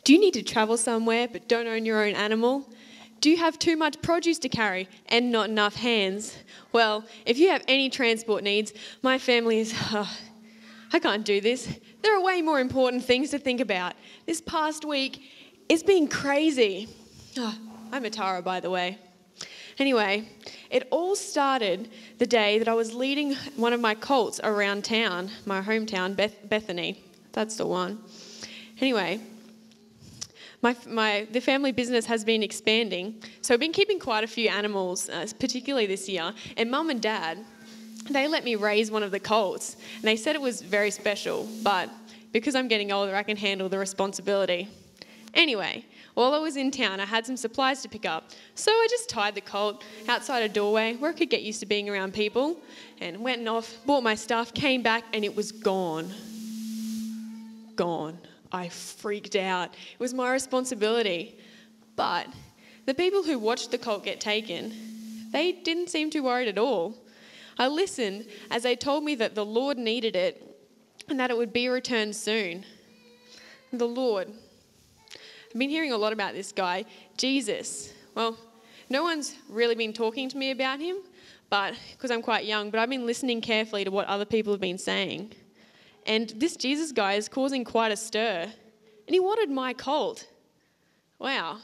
Do you need to travel somewhere but don't own your own animal? Do you have too much produce to carry and not enough hands? Well, if you have any transport needs, my family is... I can't do this. There are way more important things to think about. This past week, it's been crazy. I'm Atara, by the way. Anyway, it all started the day that I was leading one of my colts around town, my hometown, Bethany. That's the one. Anyway, the family business has been expanding, so I've been keeping quite a few animals, particularly this year. And Mum and Dad, they let me raise one of the colts, and they said it was very special, but because I'm getting older, I can handle the responsibility. Anyway, while I was in town, I had some supplies to pick up, so I just tied the colt outside a doorway where I could get used to being around people, and went off, bought my stuff, came back, and it was gone. Gone. I freaked out. It was my responsibility. But the people who watched the colt get taken, they didn't seem too worried at all. I listened as they told me that the Lord needed it and that it would be returned soon. The Lord. I've been hearing a lot about this guy, Jesus. Well, no one's really been talking to me about him, but because I'm quite young, but I've been listening carefully to what other people have been saying. And this Jesus guy is causing quite a stir. And he wanted my colt. Wow.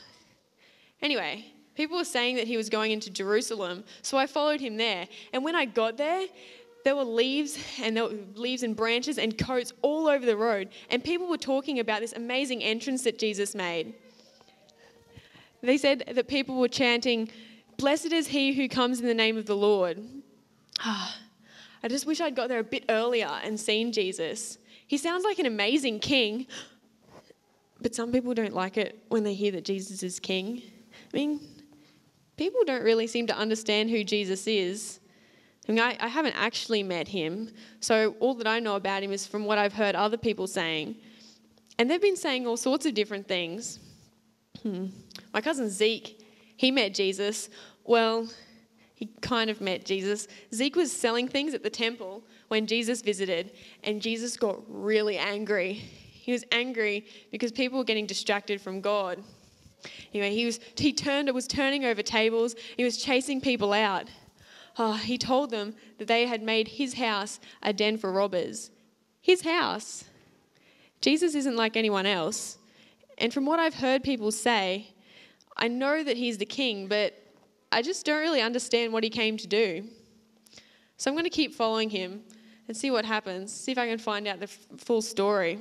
Anyway, people were saying that he was going into Jerusalem, so I followed him there. And when I got there were leaves and branches and coats all over the road. And people were talking about this amazing entrance that Jesus made. They said that people were chanting, "Blessed is he who comes in the name of the Lord." I just wish I'd got there a bit earlier and seen Jesus. He sounds like an amazing king, but some people don't like it when they hear that Jesus is king. I mean, people don't really seem to understand who Jesus is. I mean, I haven't actually met him, so all that I know about him is from what I've heard other people saying. And they've been saying all sorts of different things. My cousin Zeke, he met Jesus. Well, he kind of met Jesus. Zeke was selling things at the temple when Jesus visited, and Jesus got really angry. He was angry because people were getting distracted from God. Anyway, he was turning over tables. He was chasing people out. He told them that they had made his house a den for robbers. His house. Jesus isn't like anyone else. And from what I've heard people say, I know that he's the king, but I just don't really understand what he came to do. So I'm going to keep following him and see what happens, see if I can find out the full story.